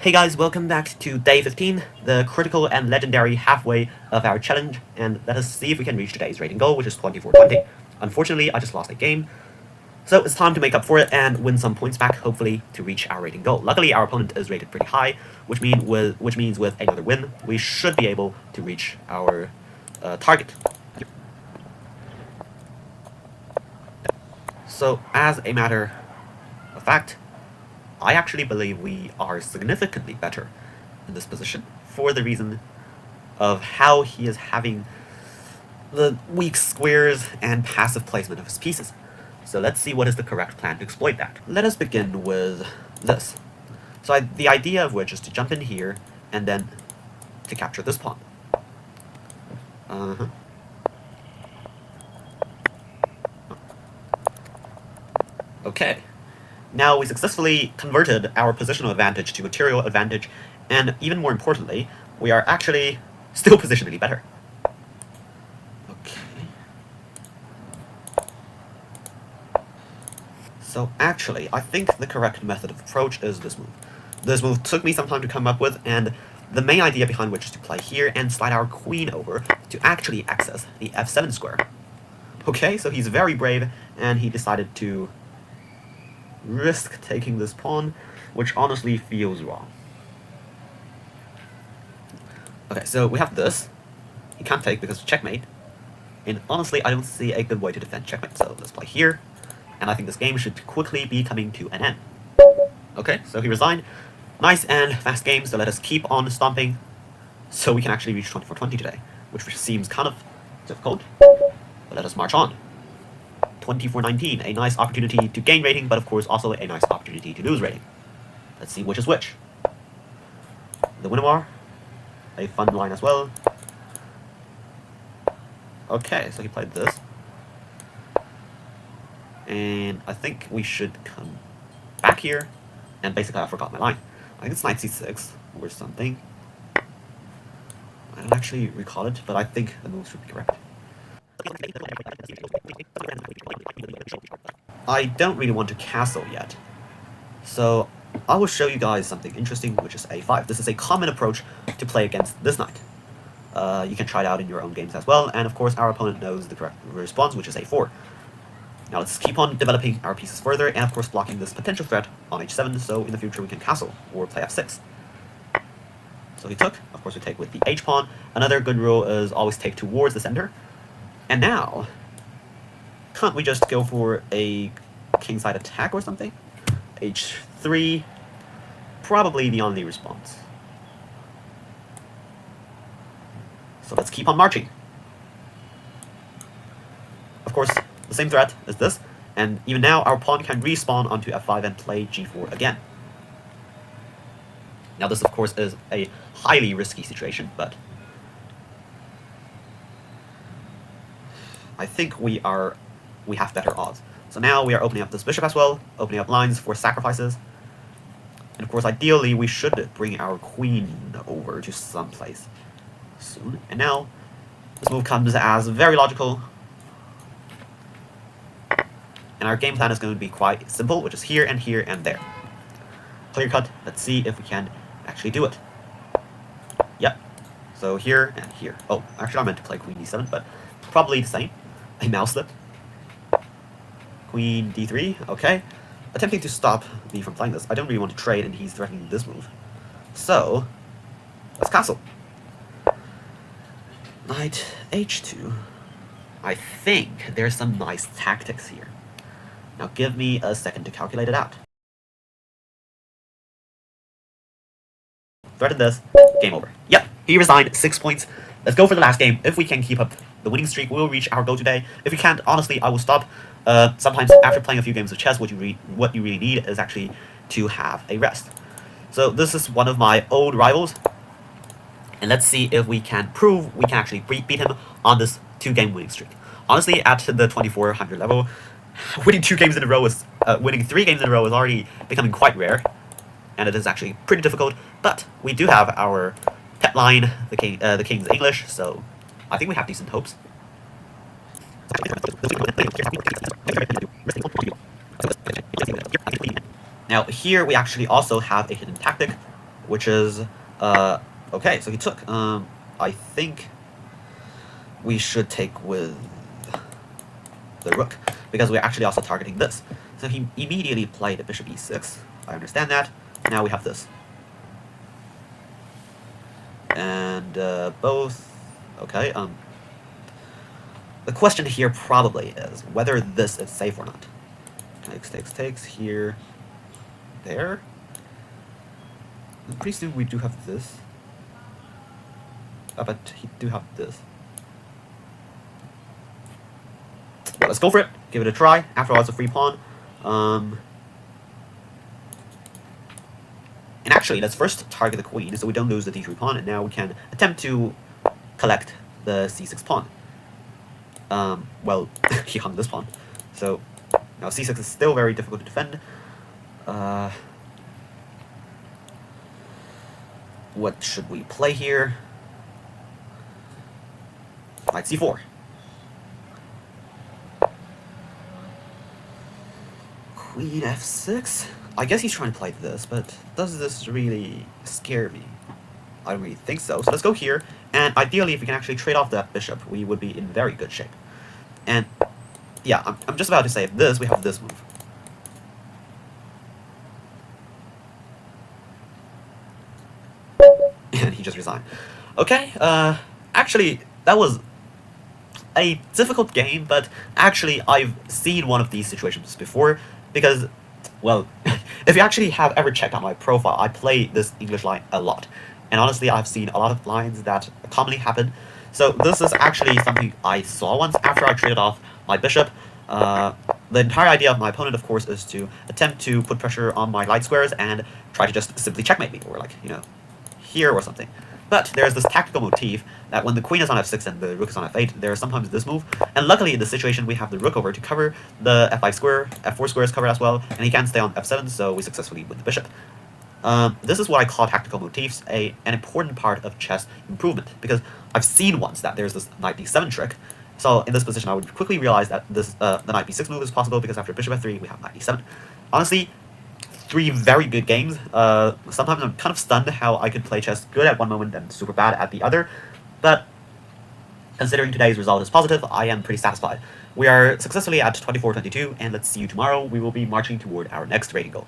Hey guys, welcome back to day 15, the critical and legendary halfway of our challenge, and let us see if we can reach today's rating goal, which is 2420. Unfortunately, I just lost a game, so it's time to make up for it and win some points back, hopefully, to reach our rating goal. Luckily, our opponent is rated pretty high, which means with another win, we should be able to reach our target. So, as a matter of fact, I actually believe we are significantly better in this position for the reason of how he is having the weak squares and passive placement of his pieces. So let's see what is the correct plan to exploit that. Let us begin with this. So the idea of which is to jump in here and then to capture this pawn. Okay. Now we successfully converted our positional advantage to material advantage, and even more importantly, we are actually still positionally better. Okay. So actually, I think the correct method of approach is this move. This move took me some time to come up with, and the main idea behind which is to play here and slide our queen over to actually access the f7 square. Okay, so he's very brave, and he decided to risk taking this pawn, which honestly feels wrong. Okay, so we have this. He can't take because of checkmate. And honestly, I don't see a good way to defend checkmate, so let's play here. And I think this game should quickly be coming to an end. Okay, so he resigned. Nice and fast game, so let us keep on stomping so we can actually reach 2420 today, which seems kind of difficult. But let us march on. 2419, a nice opportunity to gain rating, but of course also a nice opportunity to lose rating. Let's see which is which. The Winnemar, a fun line as well. Okay, so he played this. And I think we should come back here, and basically I forgot my line. I think it's knight c6 or something. I don't actually recall it, but I think the move should be correct. I don't really want to castle yet, so I will show you guys something interesting, which is a5. This is a common approach to play against this knight. You can try it out in your own games as well, and of course our opponent knows the correct response, which is a4. Now let's keep on developing our pieces further, and of course blocking this potential threat on h7, so in the future we can castle, or play f6. So he took, of course we take with the h-pawn. Another good rule is always take towards the center. And now, can't we just go for a kingside attack or something? h3, probably the only response. So let's keep on marching. Of course, the same threat as this, and even now our pawn can respawn onto f5 and play g4 again. Now this of course is a highly risky situation, but I think we have better odds. So now we are opening up this bishop as well, opening up lines for sacrifices. And of course ideally we should bring our queen over to some place soon. And now this move comes as very logical. And our game plan is going to be quite simple, which is here and here and there. Clear cut, let's see if we can actually do it. Yep. So here and here. Oh, actually I meant to play queen d7, but probably the same. A mouse slip. Queen d3, okay. Attempting to stop me from playing this. I don't really want to trade, and he's threatening this move. So, let's castle. Knight h2. I think there's some nice tactics here. Now give me a second to calculate it out. Threatened this. Game over. Yep, he resigned. 6 points. Let's go for the last game. If we can keep up the winning streak, we'll reach our goal today. If we can't, honestly, I will stop. Sometimes after playing a few games of chess, what you really need is actually to have a rest. So this is one of my old rivals, and let's see if we can prove we can actually beat him on this 2-game winning streak. Honestly, at the 2400 level, winning 3 games in a row is already becoming quite rare, and it is actually pretty difficult. But we do have our pet line, the King's English, so I think we have decent hopes. Now here we actually also have a hidden tactic, which is okay. So he took. I think we should take with the rook because we're actually also targeting this. So he immediately played bishop e6. I understand that. Now we have this, and both. Okay. The question here probably is whether this is safe or not. Takes here, there. And pretty soon we do have this. But he do have this. Well, let's go for it. Give it a try. After all, it's a free pawn. And actually, let's first target the queen so we don't lose the d3 pawn, and now we can attempt to collect the c6 pawn. Well, he hung this pawn. So now c6 is still very difficult to defend. What should we play here? Knight c4. Queen f6? I guess he's trying to play this, but does this really scare me? I don't really think so. So let's go here, and ideally if we can actually trade off that bishop, we would be in very good shape. And yeah, I'm just about to say this, we have this move. And he just resigned. Okay, actually, that was a difficult game, but actually I've seen one of these situations before, because, well, if you actually have ever checked out my profile, I play this English line a lot. And honestly, I've seen a lot of lines that commonly happen. So this is actually something I saw once after I traded off my bishop. The entire idea of my opponent, of course, is to attempt to put pressure on my light squares and try to just simply checkmate me, or like, you know, here or something. But there's this tactical motif that when the queen is on f6 and the rook is on f8, there's sometimes this move. And luckily in this situation we have the rook over to cover the f5 square, f4 square is covered as well, and he can stay on f7, so we successfully win the bishop. This is what I call tactical motifs, an important part of chess improvement, because I've seen once that there's this knight d7 trick. So in this position I would quickly realize that this the knight b6 move is possible, because after bishop f3 we have knight d7. Honestly, 3 very good games. Sometimes I'm kind of stunned how I could play chess good at one moment and super bad at the other, but considering today's result is positive, I am pretty satisfied. We are successfully at 24-22, and let's see you tomorrow. We will be marching toward our next rating goal.